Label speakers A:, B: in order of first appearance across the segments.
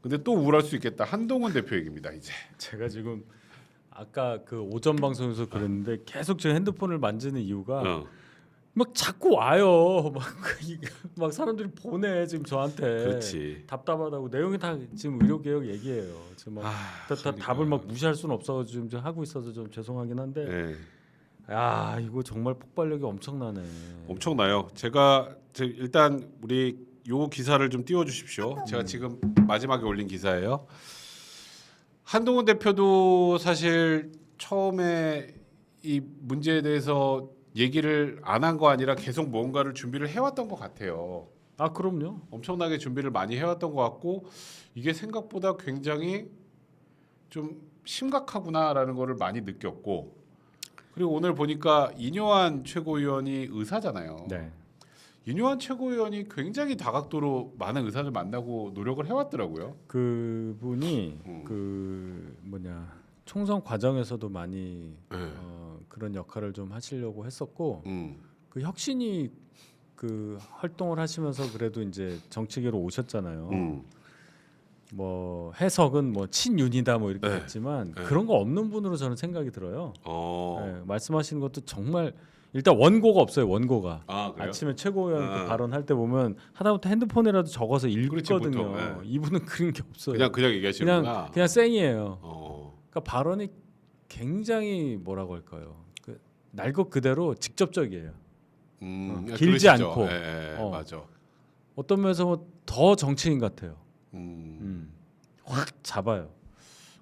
A: 근데 또 우울할 수 있겠다. 한동훈 대표 얘기입니다. 이제.
B: 제가 지금 아까 그 오전 방송에서 그랬는데 계속 제 핸드폰을 만지는 이유가 막 자꾸 와요. 막 사람들이 보내 지금 저한테.
A: 그렇지.
B: 답답하다고 내용이 다 지금 의료개혁 얘기예요. 지금 막 다
A: 그러니까.
B: 답을 막 무시할 수는 없어서 지금 하고 있어서 좀 죄송하긴 한데.
A: 네.
B: 야 이거 정말 폭발력이 엄청나네.
A: 엄청나요. 제가 일단 우리 요 기사를 좀 띄워주십시오. 제가 지금 마지막에 올린 기사예요. 한동훈 대표도 사실 처음에 이 문제에 대해서 얘기를 안 한 거 아니라 계속 뭔가를 준비를 해왔던 것 같아요.
B: 아 그럼요.
A: 엄청나게 준비를 많이 해왔던 것 같고 이게 생각보다 굉장히 좀 심각하구나라는 거를 많이 느꼈고 그리고 오늘 보니까 인효한 최고위원이 의사잖아요.
B: 네.
A: 인효한 최고위원이 굉장히 다각도로 많은 의사를 만나고 노력을 해왔더라고요.
B: 그분이 그 뭐냐 총선 과정에서도 많이
A: 네.
B: 그런 역할을 좀 하시려고 했었고
A: 음.
B: 그 혁신이 그 활동을 하시면서 그래도 이제 정치계로 오셨잖아요. 뭐 해석은 뭐 친윤이다 뭐 이렇게
A: 네.
B: 했지만
A: 네.
B: 그런 거 없는 분으로 저는 생각이 들어요.
A: 어.
B: 네, 말씀하시는 것도 정말 일단 원고가 없어요. 원고가
A: 아 그래요?
B: 아침에 최고위원
A: 아.
B: 그 발언할 때 보면 하다못해 핸드폰이라도 적어서
A: 그렇지,
B: 읽거든요.
A: 보통, 네.
B: 이분은 그런 게 없어요.
A: 그냥 얘기하시는구나.
B: 그냥 생이에요.
A: 어.
B: 그러니까 발언이 굉장히 뭐라고 할까요? 그 날 것 그대로 직접적이에요. 길지
A: 그러시죠.
B: 않고.
A: 예,
B: 어.
A: 맞아.
B: 어떤 면에서 뭐더 정치인 같아요.
A: 음.
B: 확 잡아요.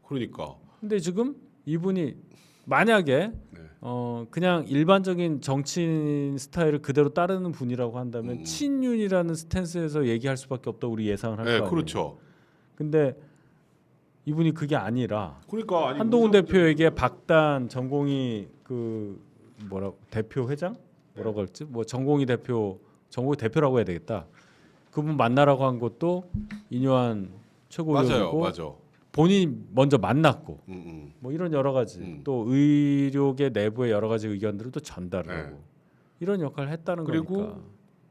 A: 그러니까.
B: 근데 지금 이분이 만약에
A: 네.
B: 그냥 일반적인 정치인 스타일을 그대로 따르는 분이라고 한다면 친윤이라는 스탠스에서 얘기할 수밖에 없다 우리 예상을 할
A: 네,
B: 거 아니에요.
A: 그렇죠.
B: 근데 이분이 그게 아니라
A: 그러니까 아니,
B: 한동훈 대표에게 박단 전공희 그 뭐라 대표 회장 뭐라고 할지 뭐 전공희 대표라고 해야 되겠다. 그분 만나라고 한 것도 인효한
A: 맞아요,
B: 최고위원이고
A: 맞아.
B: 본인이 먼저 만났고
A: 음.
B: 뭐 이런 여러 가지 또 의료계 내부의 여러 가지 의견들을 또 전달을
A: 네.
B: 하고 이런 역할을 했다는
A: 그리고
B: 거니까.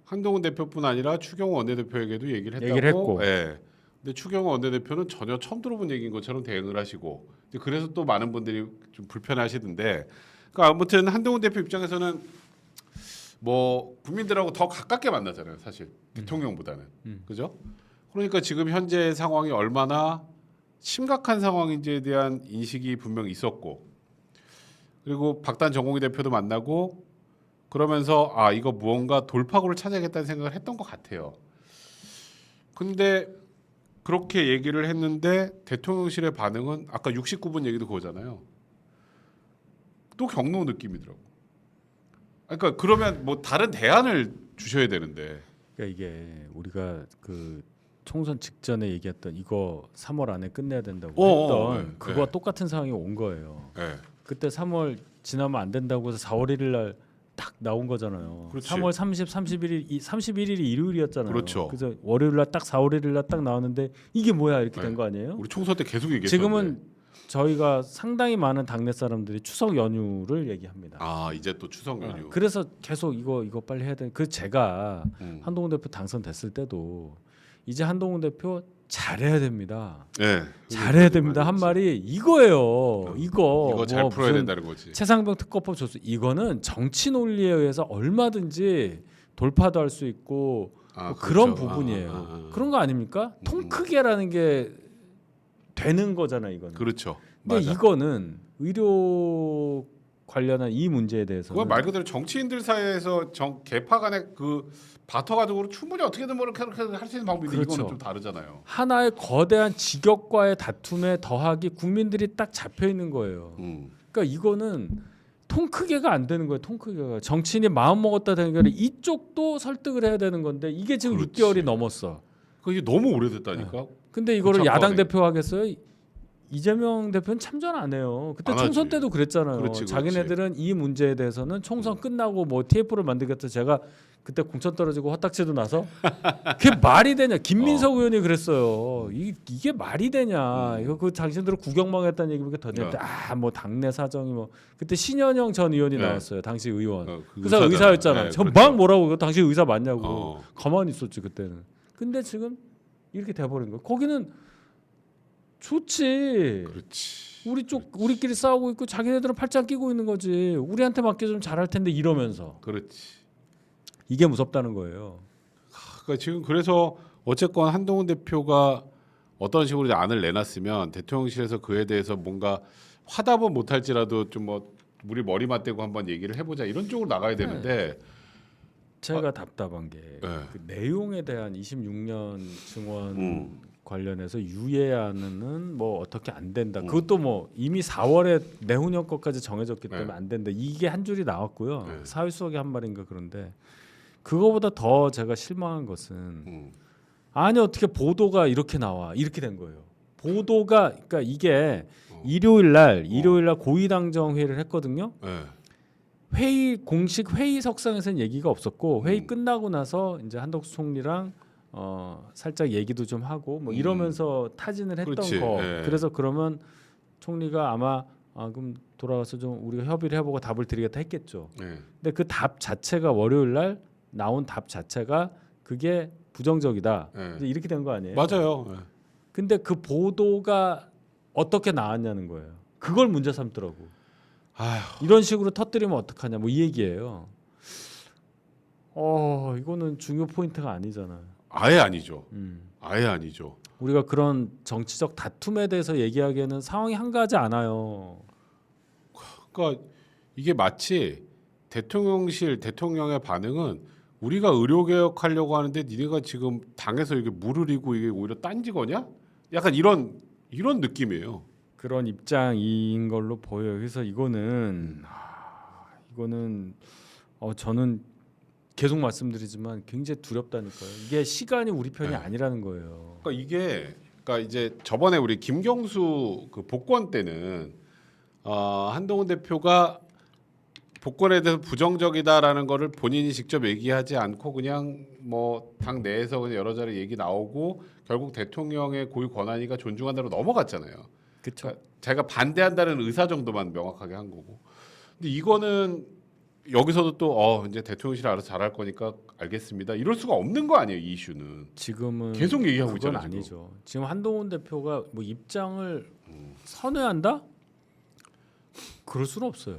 A: 한동훈 대표뿐 아니라 추경호 원내대표에게도 얘기를
B: 했고.
A: 예. 근데 추경호 원내대표는 전혀 처음 들어본 얘기인 것처럼 대응을 하시고 이제 그래서 또 많은 분들이 좀 불편해하시던데. 그러니까 아무튼 한동훈 대표 입장에서는 뭐 국민들하고 더 가깝게 만나잖아요, 사실 대통령보다는. 그죠? 그러니까 지금 현재 상황이 얼마나 심각한 상황인지에 대한 인식이 분명히 있었고, 그리고 박단 전공희 대표도 만나고 그러면서 아 이거 무언가 돌파구를 찾아야겠다는 생각을 했던 것 같아요. 근데 그렇게 얘기를 했는데 대통령실의 반응은 아까 69분 얘기도 그거잖아요. 또 경로 느낌이더라고. 그러니까 그러면 뭐 다른 대안을 주셔야 되는데.
B: 그러니까 이게 우리가 그 총선 직전에 얘기했던 이거 3월 안에 끝내야 된다고 했던
A: 네,
B: 그거와
A: 네.
B: 똑같은 상황이 온 거예요.
A: 네.
B: 그때 3월 지나면 안 된다고 해서 4월 1일 날 딱 나온 거잖아요.
A: 그렇지.
B: 3월 30, 31일이 일요일이었잖아요.
A: 그렇죠.
B: 그래서 월요일 날 딱 4월 1일 날 딱 나왔는데 이게 뭐야 이렇게
A: 네.
B: 된 거 아니에요?
A: 우리 총선 때 계속 얘기했었는데.
B: 지금은 저희가 상당히 많은 당내 사람들이 추석 연휴를 얘기합니다.
A: 아 이제 또 추석 연휴.
B: 그래서 계속 이거 빨리 해야 돼. 그 제가
A: 음.
B: 한동훈 대표 당선됐을 때도 이제 한동훈 대표 잘해야 됩니다.
A: 네.
B: 잘해야 됩니다. 한 말이 이거예요. 이거
A: 잘
B: 뭐
A: 풀어야
B: 무슨
A: 된다는 거지.
B: 최상병 특검법 줬어. 이거는 정치 논리에 의해서 얼마든지 돌파도 할 수 있고
A: 아,
B: 뭐
A: 그렇죠.
B: 그런 부분이에요. 그런 거 아닙니까? 통 크게라는 게 되는 거잖아 이거는.
A: 그렇죠.
B: 근데
A: 맞아.
B: 이거는 의료 관련한 이 문제에 대해서는
A: 그건 말 그대로 정치인들 사이에서 개파 간의 그 바터 가지고 충분히 어떻게든 뭐 이렇게 할 수 있는 방법인데
B: 그렇죠.
A: 이거는 좀 다르잖아요.
B: 하나의 거대한 직역과의 다툼에 더하기 국민들이 딱 잡혀 있는 거예요. 그러니까 이거는 통 크게가 안 되는 거예요. 통 크게가 정치인이 마음 먹었다 되는 게 아니라 이쪽도 설득을 해야 되는 건데 이게 지금
A: 그렇지.
B: 6개월이 넘었어.
A: 그게 너무 오래됐다니까.
B: 근데 이거를
A: 그
B: 야당
A: 참관이.
B: 대표 하겠어요? 이재명 대표는 참전 안 해요. 그때
A: 안
B: 총선
A: 하지.
B: 때도 그랬잖아요.
A: 그렇지.
B: 자기네들은 이 문제에 대해서는 총선 끝나고 뭐 TF를 만들겠다. 제가 그때 공천 떨어지고 헛딱지도 나서 그게 말이 되냐? 김민석 의원이 그랬어요. 이게 말이 되냐? 이거 그 당신들은 구경만 했다는 얘기밖에 더 되는데 아뭐 당내 사정이 뭐 그때 신현영 전 의원이
A: 네.
B: 나왔어요. 당시 의원.
A: 그
B: 그래서
A: 의사잖아.
B: 의사였잖아요.
A: 네,
B: 전
A: 그렇죠.
B: 막 뭐라고 이거 당시 의사 맞냐고
A: 어.
B: 가만히 있었지 그때는. 근데 지금 이렇게 돼버린 거예요. 거기는 좋지.
A: 그렇지.
B: 우리끼리 싸우고 있고 자기네들은 팔짱 끼고 있는 거지. 우리한테 맡겨 좀 잘할 텐데 이러면서
A: 그렇지.
B: 이게 무섭다는 거예요.
A: 그러니까 지금 그래서 어쨌건 한동훈 대표가 어떤 식으로 이제 안을 내놨으면 대통령실에서 그에 대해서 뭔가 화답은 못할지라도 좀 뭐 우리 머리 맞대고 한번 얘기를 해보자 이런 쪽으로 나가야 되는데
B: 제가 답답한 게
A: 네.
B: 그 내용에 대한 26년 증언
A: 음.
B: 관련해서 유예안은 뭐 어떻게 안 된다. 그것도 뭐 이미 4월에 내후년 것까지 정해졌기 때문에
A: 네.
B: 안 된다. 이게 한 줄이 나왔고요.
A: 네.
B: 사회수석이 한 말인가 그런데 그거보다 더 제가 실망한 것은 아니 어떻게 보도가 이렇게 나와 이렇게 된 거예요. 보도가 그러니까 이게 일요일 날 고위당정 회의를 했거든요.
A: 네.
B: 공식 회의석상에서는 얘기가 없었고 회의 끝나고 나서 이제 한덕수 총리랑 살짝 얘기도 좀 하고 뭐 이러면서 타진을 했던
A: 그렇지.
B: 거.
A: 예.
B: 그래서 그러면 총리가 아마 그럼 돌아가서 좀 우리가 협의를 해보고 답을 드리겠다 했겠죠.
A: 네.
B: 근데 그 답 자체가 월요일 날 나온 답 자체가 그게 부정적이다.
A: 네.
B: 이제 이렇게 된 거 아니에요?
A: 맞아요. 네.
B: 근데 그 보도가 어떻게 나왔냐는 거예요. 그걸 문제 삼더라고.
A: 아휴.
B: 이런 식으로 터뜨리면 어떡하냐 뭐 이 얘기예요. 이거는 중요 포인트가 아니잖아요.
A: 아예 아니죠. 아예 아니죠.
B: 우리가 그런 정치적 다툼에 대해서 얘기하기에는 상황이 한가하지 않아요.
A: 그러니까 이게 마치 대통령실 대통령의 반응은 우리가 의료개혁하려고 하는데 니네가 지금 당에서 이게 물을 이고 이게 오히려 딴지거냐? 약간 이런 느낌이에요.
B: 그런 입장인 걸로 보여요. 그래서 이거는 저는 계속 말씀드리지만 굉장히 두렵다니까요. 이게 시간이 우리 편이
A: 네.
B: 아니라는 거예요.
A: 그러니까 이제 저번에 우리 김경수 그 복권 때는 한동훈 대표가 복권에 대해서 부정적이다라는 거를 본인이 직접 얘기하지 않고 그냥 뭐 당 내에서 그냥 여러 자리 얘기 나오고 결국 대통령의 고유 권한이가 존중한다로 넘어갔잖아요.
B: 그렇죠.
A: 그러니까 자기가 반대한다는 의사 정도만 명확하게 한 거고. 근데 이거는 여기서도 또 이제 대통령실이 알아서 잘할 거니까 알겠습니다. 이럴 수가 없는 거 아니에요, 이 이슈는.
B: 지금은
A: 계속 얘기하고
B: 그건
A: 있잖아요. 지금.
B: 아니죠. 지금 한동훈 대표가 뭐 입장을 선회한다? 그럴 수는 없어요.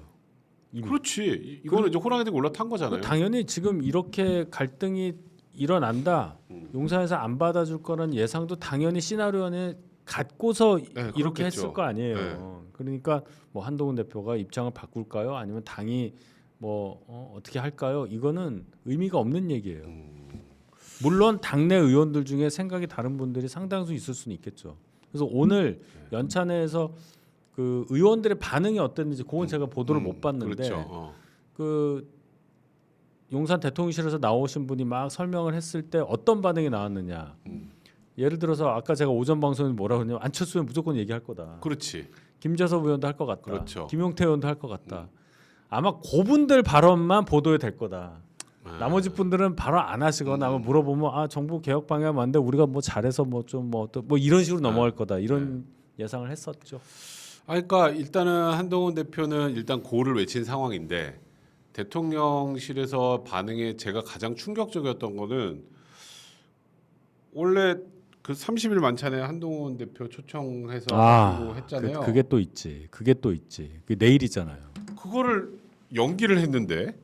B: 이미.
A: 그렇지. 이거는 이제 호랑이 되고 올라탄 거잖아요.
B: 당연히 지금 이렇게 갈등이 일어난다. 용산에서 안 받아줄 거라는 예상도 당연히 시나리오 안에 갖고서 이렇게
A: 그렇겠죠.
B: 했을 거 아니에요.
A: 네.
B: 그러니까 뭐 한동훈 대표가 입장을 바꿀까요? 아니면 당이 뭐 어떻게 할까요? 이거는 의미가 없는 얘기예요. 물론 당내 의원들 중에 생각이 다른 분들이 상당수 있을 수는 있겠죠. 그래서 오늘 연차 내에서 그 의원들의 반응이 어땠는지 그건 제가 보도를 못 봤는데
A: 그렇죠.
B: 그 용산 대통령실에서 나오신 분이 막 설명을 했을 때 어떤 반응이 나왔느냐. 예를 들어서 아까 제가 오전 방송에 뭐라고 했냐면 안철수는 무조건 얘기할 거다.
A: 그렇지.
B: 김재섭 의원도 할 것 같다.
A: 그렇죠.
B: 김용태 의원도 할 것 같다. 아마 그분들 발언만 보도에 될 거다. 나머지 분들은 발언 안 하시거나 아마 물어보면 정부 개혁 방향 맞는데 우리가 뭐 잘해서 뭐 좀 뭐 이런 식으로 넘어갈 거다. 이런 예상을 했었죠.
A: 그러니까 일단은 한동훈 대표는 일단 고를 외친 상황인데 대통령실에서 반응에 제가 가장 충격적이었던 거는 원래 그 30일 만찬에 한동훈 대표 초청해서 하기로 했잖아요.
B: 그게 또 있지. 그게 내일이잖아요.
A: 그거를 연기를 했는데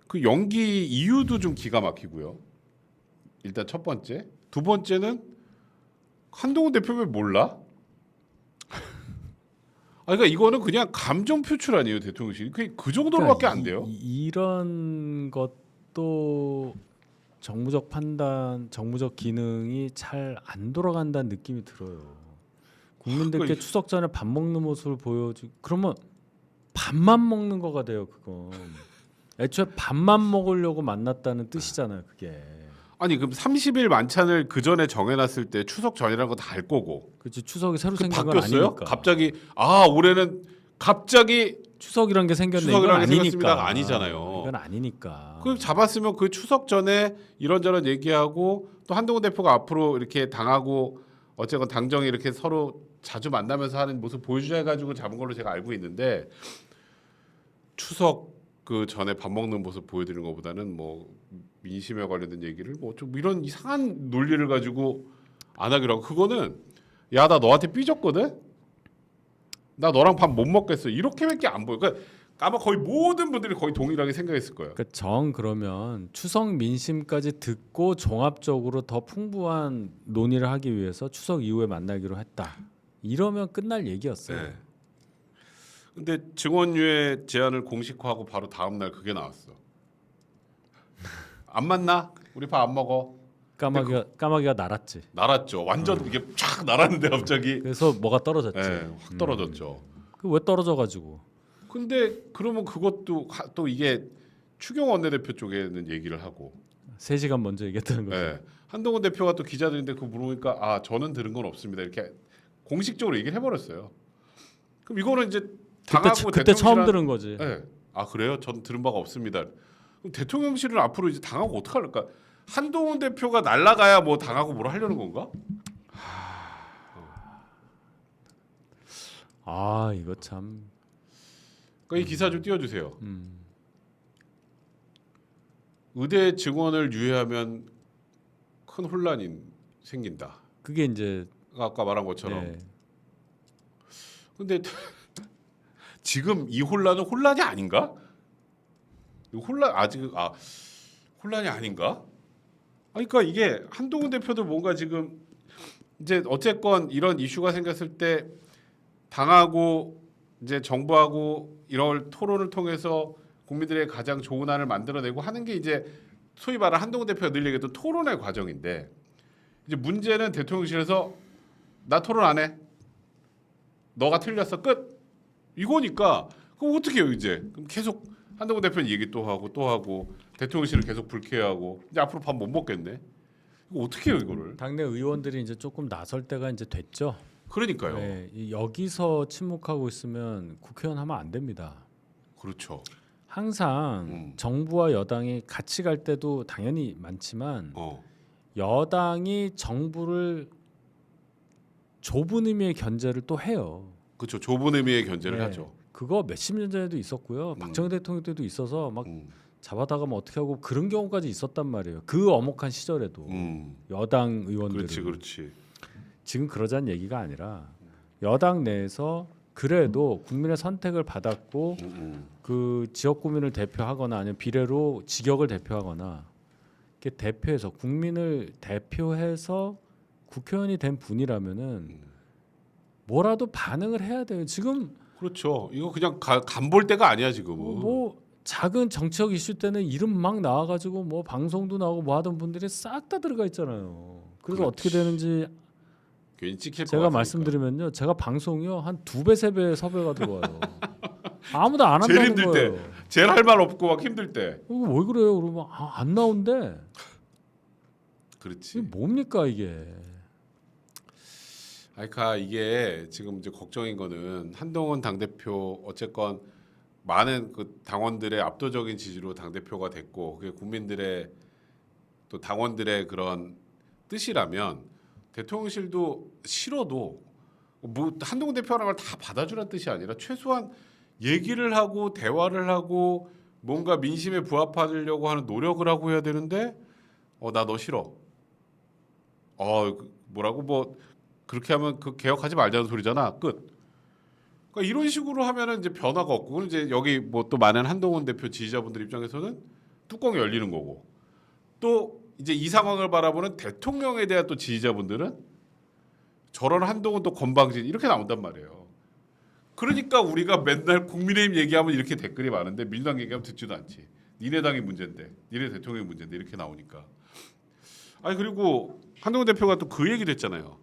A: 그 연기 이유도 좀 기가 막히고요. 일단 첫 번째, 두 번째는 한동훈 대표 왜 몰라? 그러니까 이거는 그냥 감정 표출 아니에요, 대통령실이. 그 정도로밖에 안 돼요.
B: 이런 것도 정무적 판단, 정무적 기능이 잘 안 돌아간다는 느낌이 들어요. 국민들께 추석 전에 밥 먹는 모습을 보여주. 그러면 밥만 먹는 거가 돼요, 그건. 애초에 밥만 먹으려고 만났다는 뜻이잖아요, 그게.
A: 아니 그럼 30일 만찬을 그 전에 정해놨을 때 추석 전이라는 거 다 알 거고.
B: 그렇지 추석이 새로 생긴 건
A: 바뀌었어요?
B: 아니니까.
A: 갑자기 올해는 갑자기
B: 추석이란 게 생겼네.
A: 추석이라는
B: 이건
A: 게
B: 아니니까.
A: 생겼습니다가 아니잖아요.
B: 이건 아니니까.
A: 그 잡았으면 그 추석 전에 이런저런 얘기하고 또 한동훈 대표가 앞으로 이렇게 당하고 어쨌건 당정이 이렇게 서로 자주 만나면서 하는 모습 보여주자 해가지고 잡은 걸로 제가 알고 있는데 추석 그 전에 밥 먹는 모습 보여드리는 것보다는 뭐 민심에 관련된 얘기를 뭐 좀 이런 이상한 논리를 가지고 안 하기로 하고 그거는 야 나 너한테 삐졌거든. 나 너랑 밥 못 먹겠어. 이렇게밖에 안 보여. 그러니까 아마 거의 모든 분들이 거의 동일하게 생각했을 거예요.
B: 그러니까 그러면 추석 민심까지 듣고 종합적으로 더 풍부한 논의를 하기 위해서 추석 이후에 만나기로 했다. 이러면 끝날 얘기였어요.
A: 네. 근데 증원유예 제한을 공식화하고 바로 다음 날 그게 나왔어. 안 만나? 우리 밥 안 먹어.
B: 까마귀가 날았지.
A: 날았죠. 완전 이게 쫙 날았는데 갑자기.
B: 그래서 뭐가 떨어졌지.
A: 확 떨어졌죠.
B: 그 왜 떨어져가지고?
A: 근데 그러면 그것도 또 이게 추경 원내대표 쪽에는 얘기를 하고
B: 3시간 먼저 얘기했다는 거죠.
A: 네. 한동훈 대표가 또 기자들인데 그 물으니까 아 저는 들은 건 없습니다 이렇게 공식적으로 얘기를 해버렸어요. 그럼 이거는 이제 당하고
B: 그때 처음
A: 대통령실한-
B: 들은 거지.
A: 네. 아 그래요? 전 들은 바가 없습니다. 그럼 대통령실은 앞으로 이제 당하고 어떻게 할까? 한동훈 대표가 날라가야 뭐 당하고 뭘 하려는 건가?
B: 아 이거 참.
A: 그러니까 이 기사 좀 띄워주세요. 의대 증원을 유예하면 큰 혼란이 생긴다.
B: 그게 이제
A: 아까 말한 것처럼.
B: 네.
A: 근데 지금 이 혼란은 혼란이 아닌가? 혼란 아직 혼란이 아닌가? 그러니까 이게 한동훈 대표도 뭔가 지금 이제 어쨌건 이런 이슈가 생겼을 때 당하고 이제 정부하고 이런 토론을 통해서 국민들의 가장 좋은 안을 만들어내고 하는 게 이제 소위 말하는 한동훈 대표가 늘 얘기했던 토론의 과정인데 이제 문제는 대통령실에서 나 토론 안 해. 너가 틀렸어 끝. 이거니까 그럼 어떻게 해요 이제? 그럼 계속 한동훈 대표는 얘기 또 하고 대통령실을 계속 불쾌해하고 이제 앞으로 밥 못 먹겠네. 이거 어떻게 해요 이거를?
B: 당내 의원들이 이제 조금 나설 때가 이제 됐죠.
A: 그러니까요.
B: 네, 여기서 침묵하고 있으면 국회의원 하면 안 됩니다.
A: 그렇죠.
B: 항상 정부와 여당이 같이 갈 때도 당연히 많지만
A: 어.
B: 여당이 정부를 좁은 의미의 견제를 또 해요.
A: 그렇죠. 좁은 의미의 견제를
B: 네.
A: 하죠.
B: 그거 몇십 년 전에도 있었고요. 박정희 대통령 때도 있어서 막
A: 음.
B: 잡아다가 뭐 어떻게 하고 그런 경우까지 있었단 말이에요. 그 엄혹한 시절에도 여당 의원들은
A: 그렇지.
B: 지금 그러자는 얘기가 아니라 여당 내에서 그래도 국민의 선택을 받았고 그 지역 구민을 대표하거나 아니면 비례로 직역을 대표하거나 이렇게 대표해서 국민을 대표해서 국회의원이 된 분이라면은 뭐라도 반응을 해야 돼요. 지금
A: 그렇죠. 이거 그냥 간볼 때가 아니야 지금은.
B: 뭐 작은 정치적 이슈 때는 이름 막 나와가지고 뭐 방송도 나오고 뭐 하던 분들이 싹 다 들어가 있잖아요. 그래서
A: 그렇지.
B: 어떻게 되는지
A: 괜히 찍힐 것
B: 제가
A: 같으니까.
B: 말씀드리면요, 제가 방송이요 한 2배 3배 섭외가 들어와요. 아무도 안
A: 제일
B: 한다는
A: 힘들
B: 거예요.
A: 때, 제일 할 말 없고 막 힘들 때.
B: 이거 왜 그래요? 그러면 안 나온대.
A: 그렇지.
B: 이게 뭡니까 이게?
A: 그러니까 이게 지금 이제 걱정인 거는 한동훈 당대표 어쨌건 많은 그 당원들의 압도적인 지지로 당대표가 됐고 그게 국민들의 또 당원들의 그런 뜻이라면 대통령실도 싫어도 뭐 한동훈 대표라는 걸 다 받아주라는 뜻이 아니라 최소한 얘기를 하고 대화를 하고 뭔가 민심에 부합하려고 하는 노력을 하고 해야 되는데 나 너 싫어. 뭐라고 뭐 그렇게 하면 그 개혁하지 말자는 소리잖아. 끝. 그러니까 이런 식으로 하면은 이제 변화가 없고 그럼 이제 여기 뭐 또 많은 한동훈 대표 지지자분들 입장에서는 뚜껑이 열리는 거고 또 이제 이 상황을 바라보는 대통령에 대한 또 지지자분들은 저런 한동훈 또 건방진 이렇게 나온단 말이에요. 그러니까 우리가 맨날 국민의힘 얘기하면 이렇게 댓글이 많은데 민주당 얘기하면 듣지도 않지. 니네 당이 문제인데, 니네 대통령이 문제인데 이렇게 나오니까. 아니 그리고 한동훈 대표가 또 그 얘기도 했잖아요.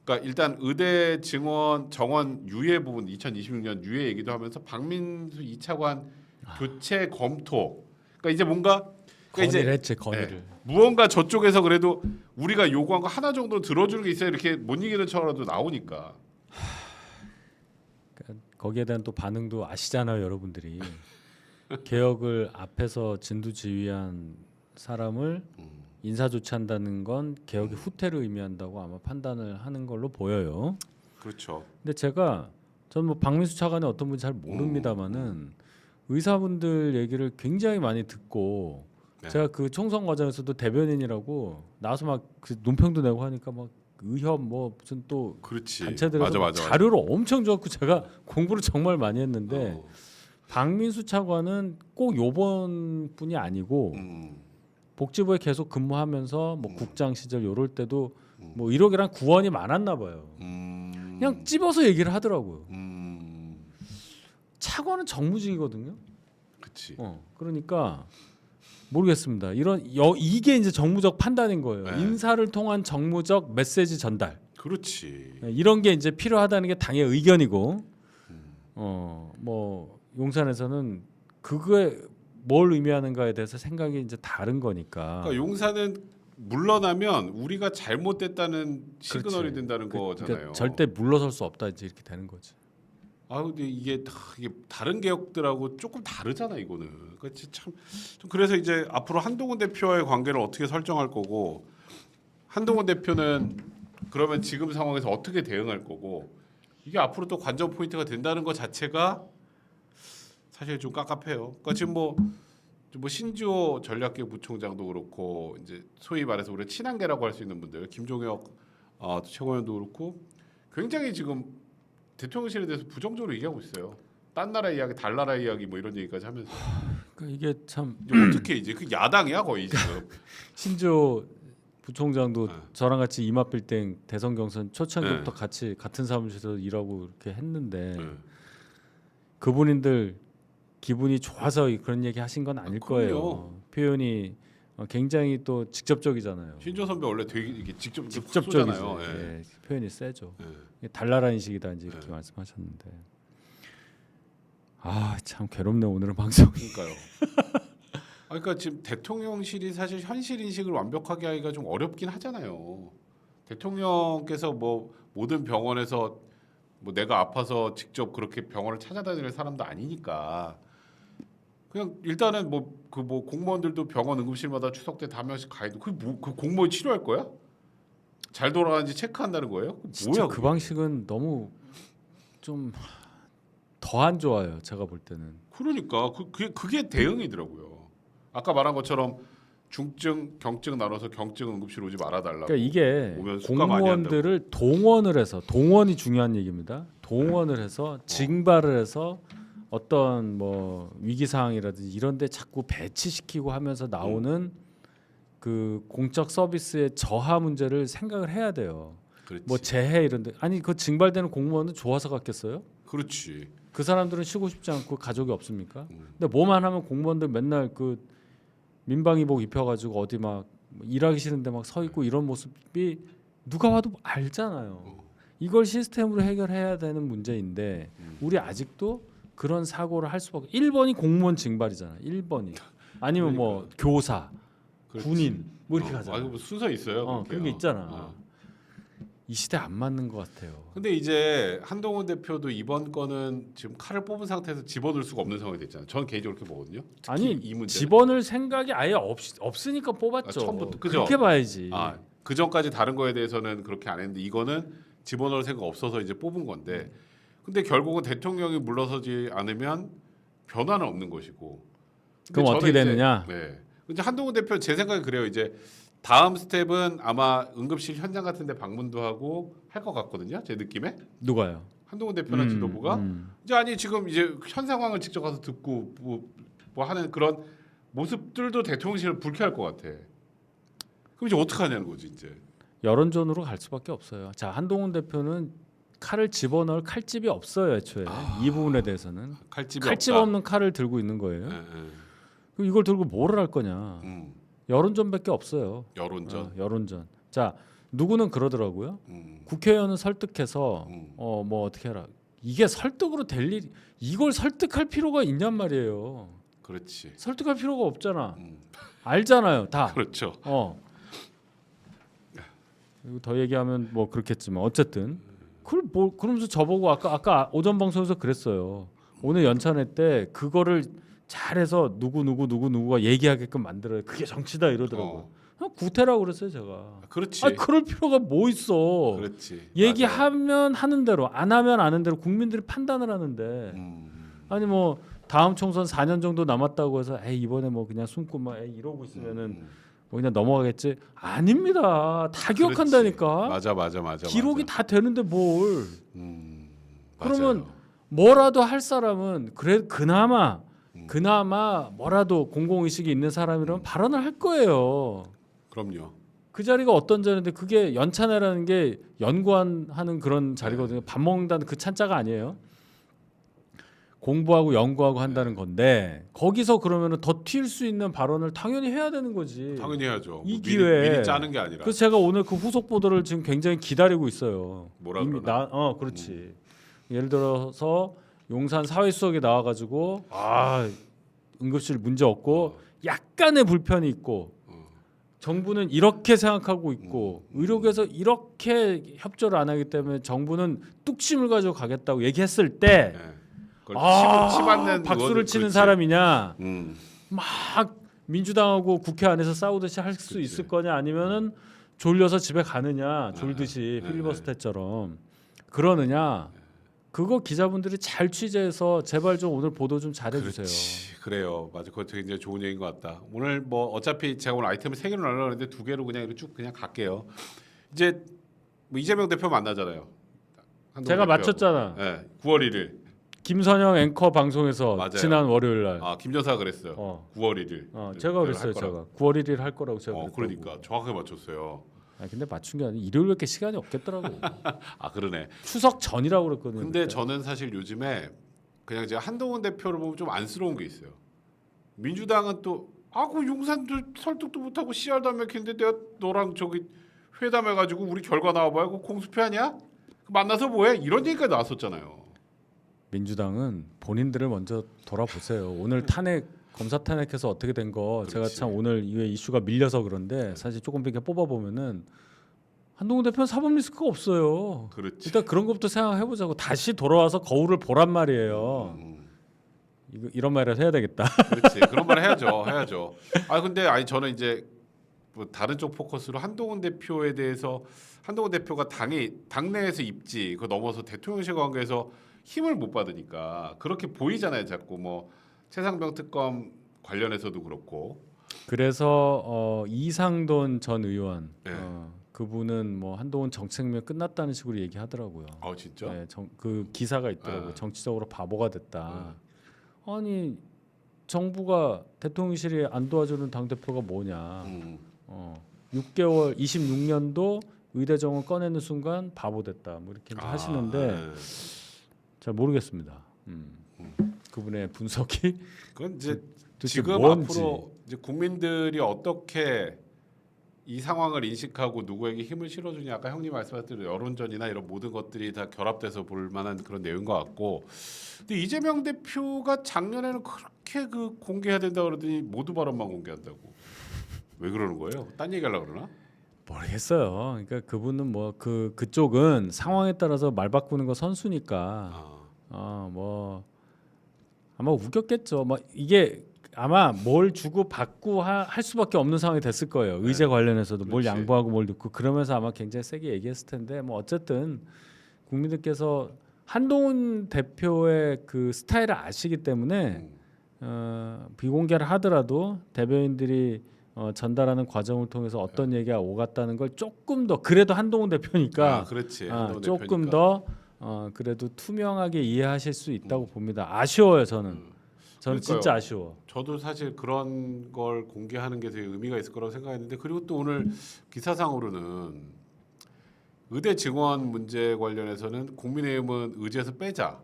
A: 그러니까 일단 의대 증원 정원 유예 부분 2026년 유예 얘기도 하면서 박민수 2차관 교체 검토. 그러니까 이제 뭔가
B: 건의를 했지 건의를.
A: 무언가 저쪽에서 그래도 우리가 요구한 거 하나 정도 들어주는 게 있어야 이렇게 못 이기는 척이라도 나오니까.
B: 그러니까 거기에 대한 또 반응도 아시잖아요, 여러분들이. 개혁을 앞에서 진두지휘한 사람을 인사 조치한다는 건 개혁의 후퇴를 의미한다고 아마 판단을 하는 걸로 보여요.
A: 그렇죠.
B: 근데 제가 전 뭐 박민수 차관이 어떤 분인지 잘 모릅니다만은 의사분들 얘기를 굉장히 많이 듣고
A: 네.
B: 제가 그 총선 과정에서도 대변인이라고 나와서 막 그 논평도 내고 하니까 막 의협 뭐 무슨 또
A: 그렇지.
B: 단체들에서
A: 맞아.
B: 자료를 엄청 줘갖고 제가 공부를 정말 많이 했는데
A: 어.
B: 박민수 차관은 꼭 요번 분이 아니고 복지부에 계속 근무하면서 뭐 국장 시절 요럴 때도 뭐 1억이랑 9원이 많았나 봐요. 그냥 찝어서 얘기를 하더라고요. 차관은 정무직이거든요.
A: 그렇지.
B: 그러니까 모르겠습니다. 이게 이제 정무적 판단인 거예요.
A: 네.
B: 인사를 통한 정무적 메시지 전달.
A: 그렇지.
B: 이런 게 이제 필요하다는 게 당의 의견이고, 뭐 용산에서는 그거에 뭘 의미하는가에 대해서 생각이 이제 다른 거니까.
A: 그러니까 용산은 물러나면 우리가 잘못됐다는 시그널이
B: 그렇지.
A: 된다는 거잖아요.
B: 그러니까 절대 물러설 수 없다 이제 이렇게 되는 거지.
A: 아 근데 이게 다른 개혁들하고 조금 다르잖아 이거는. 그러니까 참 좀 그래서 이제 앞으로 한동훈 대표와의 관계를 어떻게 설정할 거고 한동훈 대표는 그러면 지금 상황에서 어떻게 대응할 거고 이게 앞으로 또 관전 포인트가 된다는 것 자체가 사실 좀 깝깝해요. 그러니까 지금 뭐 신지호 전략기획 부총장도 그렇고 이제 소위 말해서 우리 친한계라고 할 수 있는 분들 김종혁 최고위원도 그렇고 굉장히 지금 대통령실에 대해서 부정적으로 얘기하고 있어요. 딴 나라 이야기, 달 나라 이야기 뭐 이런 얘기까지 하면서
B: 그러니까 이게 참
A: 이제 어떻게 이제 그 야당이야 거의 지금.
B: 신조 부총장도
A: 네.
B: 저랑 같이 이마빌딩 대선 경선 초창기부터
A: 네.
B: 같이 같은 사무실에서 일하고 이렇게 했는데
A: 네.
B: 그분들 기분이 좋아서 그런 얘기 하신 건 아닐
A: 그럼요.
B: 거예요. 표현이 굉장히 또 직접적이잖아요.
A: 신조 선배 원래 되게 이게
B: 직접적이죠.
A: 쏘잖아요. 예.
B: 예, 표현이 세죠.
A: 예.
B: 달나라 인식이다 이제 이렇게
A: 네.
B: 말씀하셨는데 참 괴롭네 오늘은 방송.
A: 그러니까요. 그러니까 지금 대통령실이 사실 현실 인식을 완벽하게 하기가 좀 어렵긴 하잖아요. 대통령께서 뭐 모든 병원에서 뭐 내가 아파서 직접 그렇게 병원을 찾아다닐 사람도 아니니까 그냥 일단은 그 공무원들도 병원 응급실마다 추석 때 다 명씩 가야 돼. 그 공무원 치료할 거야? 잘 돌아가는지 체크한다는 거예요?
B: 진짜
A: 뭐야?
B: 그
A: 그게?
B: 방식은 너무 좀 더 안 좋아요. 제가 볼 때는.
A: 그러니까 그게 대응이더라고요. 아까 말한 것처럼 중증, 경증 나눠서 경증 응급실 오지 말아달라고.
B: 그러니까 이게
A: 오면 수가 많이
B: 공무원들을 동원을 해서 동원이 중요한 얘기입니다. 동원을 해서 징발을 해서 어떤 뭐 위기 상황이라든지 이런데 자꾸 배치시키고 하면서 나오는 그 공적 서비스의 저하 문제를 생각을 해야 돼요.
A: 그렇지.
B: 뭐 재해 이런데 아니 그 징발되는 공무원은 좋아서 갔겠어요?
A: 그렇지.
B: 그 사람들은 쉬고 싶지 않고 가족이 없습니까? 근데 뭐만 하면 공무원들 맨날 그 민방위복 입혀가지고 어디 막 일하기 싫은데 막 서 있고 이런 모습이 누가 봐도 알잖아요. 이걸 시스템으로 해결해야 되는 문제인데 우리 아직도 그런 사고를 할 수밖에. 1번이 공무원 징발이잖아. 1번이 아니면 뭐 교사,
A: 그렇지.
B: 군인 뭐 이렇게
A: 아니,
B: 가잖아.
A: 뭐 순서 있어요.
B: 그런 게 있잖아.
A: 어.
B: 이 시대 안 맞는 것 같아요.
A: 근데 이제 한동훈 대표도 이번 건은 지금 칼을 뽑은 상태에서 집어넣을 수가 없는 상황이 됐잖아요. 저는 개인적으로 그렇게 보거든요. 특히
B: 아니
A: 이 문제.
B: 집어넣을 생각이 아예 없으니까 뽑았죠.
A: 처음부터, 그죠?
B: 그렇게 봐야지.
A: 그 전까지 다른 거에 대해서는 그렇게 안 했는데 이거는 집어넣을 생각 없어서 이제 뽑은 건데, 근데 결국은 대통령이 물러서지 않으면 변화는 없는 것이고. 근데
B: 그럼
A: 저는
B: 어떻게
A: 이제,
B: 되느냐?
A: 네. 근데 한동훈 대표 제 생각에 그래요. 이제 다음 스텝은 아마 응급실 현장 같은데 방문도 하고 할 것 같거든요. 제 느낌에.
B: 누가요?
A: 한동훈 대표나 지도부가 이제 아니 지금 이제 현 상황을 직접 가서 듣고 뭐 하는 그런 모습들도 대통령실을 불쾌할 것 같아. 그럼 이제 어떻게 하냐는 거지 이제.
B: 여론전으로 갈 수밖에 없어요. 자, 한동훈 대표는 칼을 집어넣을 칼집이 없어요, 애초에. 이 부분에 대해서는
A: 칼집이
B: 칼집
A: 없다.
B: 없는 칼을 들고 있는 거예요.
A: 예, 예.
B: 그럼 이걸 들고 뭐를 할 거냐? 여론전밖에 없어요.
A: 여론전.
B: 여론전. 자, 누구는 그러더라고요.
A: 음.
B: 국회의원은 설득해서 뭐 어떻게 해라. 이게 설득으로 될 일, 이걸 설득할 필요가 있냔 말이에요.
A: 그렇지.
B: 설득할 필요가 없잖아. 알잖아요, 다.
A: 그렇죠.
B: 그리고 더 얘기하면 뭐 그렇겠지만 어쨌든 그걸 뭐 그러면서 저보고 아까 오전 방송에서 그랬어요. 오늘 연찬회 때 그거를 잘해서 누구가 얘기하게끔 만들어요. 그게 정치다 이러더라고요. 구태라고 그랬어요, 제가.
A: 그렇지.
B: 그럴 필요가 뭐 있어.
A: 그렇지.
B: 얘기하면 하는 대로, 안 하면 아는 대로 국민들이 판단을 하는데. 아니 뭐 다음 총선 4년 정도 남았다고 해서 이번에 뭐 그냥 숨고 막 이러고 있으면은 뭐 그냥 넘어가겠지. 아닙니다. 다
A: 그렇지.
B: 기억한다니까.
A: 맞아.
B: 기록이
A: 맞아.
B: 다 되는데 뭘? 그러면
A: 맞아요.
B: 뭐라도 할 사람은 그래 그나마
A: 음.
B: 뭐라도 공공 의식이 있는 사람이라면 발언을 할 거예요.
A: 그럼요.
B: 그 자리가 어떤 자리인데 그게 연찬회라는 게 연구하는 그런 자리거든요. 밥 먹는다는 그 찬자가 아니에요. 공부하고 연구하고 한다는 건데 거기서 그러면은 더 튈 수 있는 발언을 당연히 해야 되는 거지.
A: 당연히 해야죠.
B: 이
A: 뭐
B: 기회에.
A: 미리 짜는 게 아니라.
B: 그래서 제가 오늘 그 후속 보도를 지금 굉장히 기다리고 있어요.
A: 뭐라
B: 이미
A: 그러나?
B: 그렇지. 예를 들어서 용산 사회수석이 나와가지고 응급실 문제 없고 약간의 불편이 있고 정부는 이렇게 생각하고 있고 의료계에서 이렇게 협조를 안 하기 때문에 정부는 뚝심을 가지고 가겠다고 얘기했을 때
A: 네. 그걸 치받는
B: 박수를
A: 의원은
B: 치는
A: 그렇지.
B: 사람이냐
A: 음.
B: 민주당하고 국회 안에서 싸우듯이 할 수
A: 그치.
B: 있을 거냐 아니면은 졸려서 집에 가느냐 졸듯이
A: 네.
B: 필리버스터처럼 그러느냐 그거 기자분들이 잘 취재해서 제발 좀 오늘 보도 좀 잘해주세요.
A: 그래요. 맞아. 그거 되게 좋은 얘기인 것 같다. 오늘 뭐 어차피 제가 오늘 아이템을 3개로 나누는데 2개로 그냥 이렇게 쭉 그냥 갈게요. 이제 뭐 이재명 대표 만나잖아요. 한동훈
B: 제가
A: 대표하고.
B: 맞췄잖아.
A: 네, 9월 1일.
B: 김선영 앵커 방송에서
A: 맞아요.
B: 지난 월요일 날.
A: 김 여사가 그랬어요.
B: 어.
A: 9월 1일.
B: 제가 그랬어요. 제가 9월 1일 할 거라고 제가 그랬다고.
A: 그러니까 정확하게 맞췄어요.
B: 근데 맞춘 게 아니라 일요일밖에 시간이 없겠더라고.
A: 그러네.
B: 추석 전이라고 그랬거든요.
A: 근데
B: 그때.
A: 저는 사실 요즘에 그냥 제가 한동훈 대표를 보면 좀 안쓰러운 게 있어요. 민주당은 또 그 용산도 설득도 못하고 CR도 안 맥히는데 내가 너랑 저기 회담해가지고 우리 결과 나와봐요. 그거 공수표하냐? 만나서 뭐해? 이런 얘기가 나왔었잖아요.
B: 민주당은 본인들을 먼저 돌아보세요. 오늘 검사 탄핵해서 어떻게 된 거 제가
A: 그렇지.
B: 참 오늘 이외 이슈가 밀려서 그런데 사실 조금 이렇게 뽑아 보면은 한동훈 대표는 사법 리스크가 없어요.
A: 그렇지.
B: 일단 그런 것부터 생각해 보자고 다시 돌아와서 거울을 보란 말이에요. 이런 말을 해야 되겠다.
A: 그렇지. 그런 말 해야죠. 근데 저는 이제 뭐 다른 쪽 포커스로 한동훈 대표에 대해서 한동훈 대표가 당내에서 입지 그거 넘어서 대통령실 관계에서 힘을 못 받으니까 그렇게 보이잖아요. 자꾸 뭐 최상병 특검 관련해서도 그렇고.
B: 그래서 이상돈 전 의원
A: 네.
B: 그분은 뭐 한동훈 정책면 끝났다는 식으로 얘기하더라고요.
A: 진짜?
B: 네, 그 기사가 있더라고요.
A: 네.
B: 정치적으로 바보가 됐다. 아니 정부가 대통령실이 안 도와주는 당 대표가 뭐냐? 6개월 26년도 의대 정원 꺼내는 순간 바보 됐다. 뭐 이렇게 하시는데 잘 모르겠습니다. 그분의 분석이
A: 그건 이제
B: 도대체
A: 지금
B: 뭔지.
A: 앞으로 이제 국민들이 어떻게 이 상황을 인식하고 누구에게 힘을 실어주냐 아까 형님 말씀하신 대로 여론전이나 이런 모든 것들이 다 결합돼서 볼 만한 그런 내용인 것 같고 근데 이재명 대표가 작년에는 그렇게 공개해야 된다 그러더니 모두 발언만 공개한다고 왜 그러는 거예요? 딴 얘기하려고 그러나?
B: 모르겠어요. 그러니까 그분은 뭐 그쪽은 상황에 따라서 말 바꾸는 거 선수니까 뭐 아마 우겼겠죠. 뭐 이게 아마 뭘 주고 받고 할 수밖에 없는 상황이 됐을 거예요. 의제 관련해서도 뭘
A: 그렇지.
B: 양보하고 뭘 넣고 그러면서 아마 굉장히 세게 얘기했을 텐데 뭐 어쨌든 국민들께서 한동훈 대표의 그 스타일을 아시기 때문에 비공개를 하더라도 대변인들이 전달하는 과정을 통해서 어떤 얘기가 오갔다는 걸 조금 더 그래도 한동훈 대표니까
A: 그렇지.
B: 조금 더 그래도 투명하게 이해하실 수 있다고 봅니다. 아쉬워요 저는. 저는
A: 그러니까요.
B: 진짜 아쉬워.
A: 저도 사실 그런 걸 공개하는 게 되게 의미가 있을 거라고 생각했는데 그리고 또 오늘 기사상으로는 의대 증원 문제 관련해서는 국민의힘은 의제에서 빼자.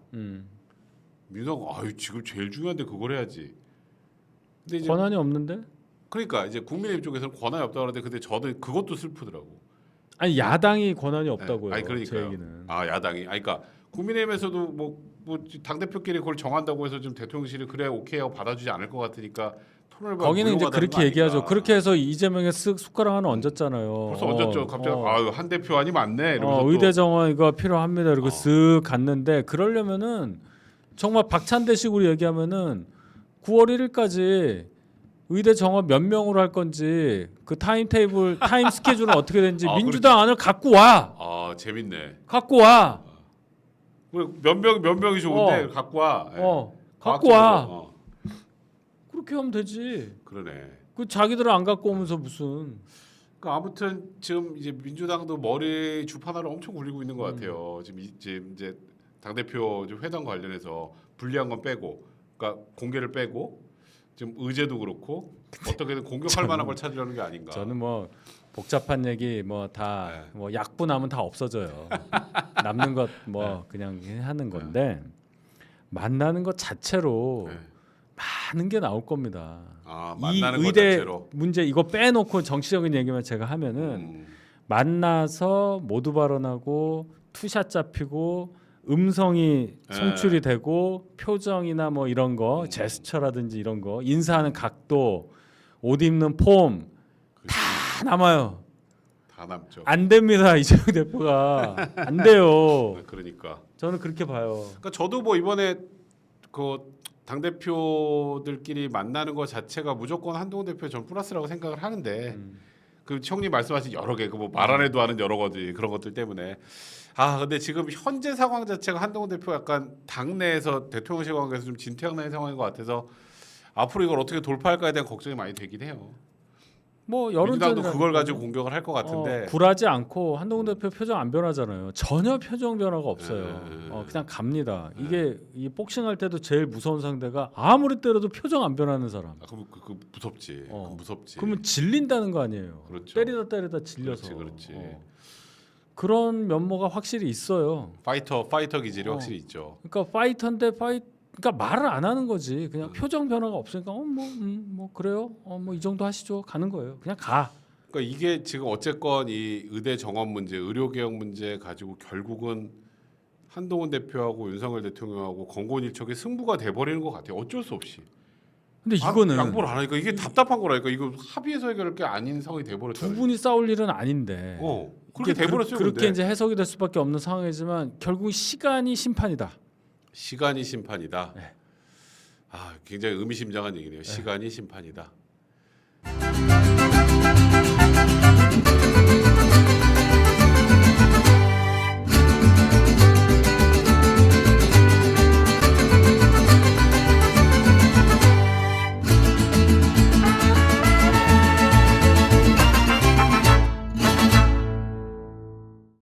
A: 민주당 지금 제일 중요한데 그걸 해야지. 근데 이제
B: 권한이 없는데?
A: 그러니까 이제 국민의힘 쪽에서는 권한이 없다고 하는데 근데 저도 그것도 슬프더라고.
B: 아니 야당이 권한이 없다고요.
A: 아니
B: 제
A: 그러니까요.
B: 얘기는.
A: 야당이. 그러니까 국민의힘에서도 뭐 당 대표끼리 그걸 정한다고 해서 지금 대통령실이 그래 오케이 하고 받아주지 않을 것 같으니까 토론을
B: 거기는 이제 그렇게 얘기하죠. 그렇게 해서 이재명의 숟가락 하나 얹었잖아요.
A: 벌써 얹었죠. 갑자기 한 대표 아니 맞네. 이러면서 또
B: 의대 정원 이거 필요합니다. 이러고 쓱 갔는데 그러려면은 정말 박찬대식으로 얘기하면은 9월 1일까지 의대 정원 몇 명으로 할 건지 그 타임 스케줄은 어떻게 되는지 민주당 안을 갖고 와.
A: 재밌네.
B: 갖고 와.
A: 몇 명이 좋은데 갖고 와.
B: 갖고 와. 그렇게 하면 되지.
A: 그러네.
B: 그 자기들은 안 갖고 오면서 무슨
A: 그러니까 아무튼 지금 이제 민주당도 머리 주판화를 엄청 굴리고 있는 것 같아요. 지금 이제 당 대표 회담 관련해서 불리한 건 빼고, 그러니까 공개를 빼고, 지금 의제도 그렇고 어떻게든 공격할 만한 걸 찾으려는 게 아닌가.
B: 저는 뭐 복잡한 얘기 뭐 다
A: 네.
B: 뭐 약분하면 다 없어져요. 남는 것 뭐 그냥 하는 건데 만나는 것 자체로
A: 네.
B: 많은 게 나올 겁니다.
A: 아,
B: 이
A: 만나는 것
B: 의대
A: 자체로.
B: 문제 이거 빼놓고 정치적인 얘기만 제가 하면은 만나서 모두 발언하고 투샷 잡히고 음성이 송출이 되고 표정이나 뭐 이런 거 제스처라든지 이런 거 인사하는 각도 옷 입는 폼 다 남아요.
A: 다 남죠.
B: 안 됩니다. 이재명 대표가 안 돼요.
A: 그러니까.
B: 저는 그렇게 봐요.
A: 그러니까 저도 뭐 이번에 그 당 대표들끼리 만나는 것 자체가 무조건 한동훈 대표의 전 플러스라고 생각을 하는데 그 형님 말씀하신 여러 개 그 뭐 말 안 해도 하는 여러 가지 그런 것들 때문에 근데 지금 현재 상황 자체가 한동훈 대표 약간 당내에서 대통령실 관계에서 좀 진퇴양난의 상황인 것 같아서 앞으로 이걸 어떻게 돌파할까에 대한 걱정이 많이 되긴 해요.
B: 뭐
A: 민주당도
B: 여론전이라는
A: 그걸
B: 거.
A: 가지고 공격을 할 것 같은데
B: 굴하지 않고 한동훈 대표 표정 안 변하잖아요. 전혀 표정 변화가 없어요.
A: 네.
B: 그냥 갑니다. 이게 이 복싱할 때도 제일 무서운 상대가 아무리 때려도 표정 안 변하는 사람.
A: 그럼 그 무섭지.
B: 어.
A: 그 무섭지.
B: 그러면 질린다는 거 아니에요.
A: 그렇죠.
B: 때리다 질려서.
A: 그렇지.
B: 그런 면모가 확실히 있어요.
A: 파이터 기질이 확실히 있죠.
B: 그러니까 파이터인데 그러니까 말을 안 하는 거지. 그냥 표정 변화가 없으니까 뭐 그래요. 뭐 이 정도 하시죠. 가는 거예요. 그냥 가.
A: 그러니까 이게 지금 어쨌건 이 의대 정원 문제, 의료 개혁 문제 가지고 결국은 한동훈 대표하고 윤석열 대통령하고 건곤일척의 승부가 돼버리는 것 같아요. 어쩔 수 없이.
B: 근데 이거는
A: 양보를 안 하니까 이게 답답한 거라니까. 이거 합의해서 해결할 게 아닌 상황이 돼버렸잖아요.
B: 두 분이 싸울 일은 아닌데.
A: 그렇게
B: 이게
A: 돼버렸어요.
B: 그렇게
A: 근데.
B: 이제 해석이 될 수밖에 없는 상황이지만 결국 시간이 심판이다.
A: 시간이 심판이다.
B: 네.
A: 굉장히 의미심장한 얘기네요. 시간이 심판이다.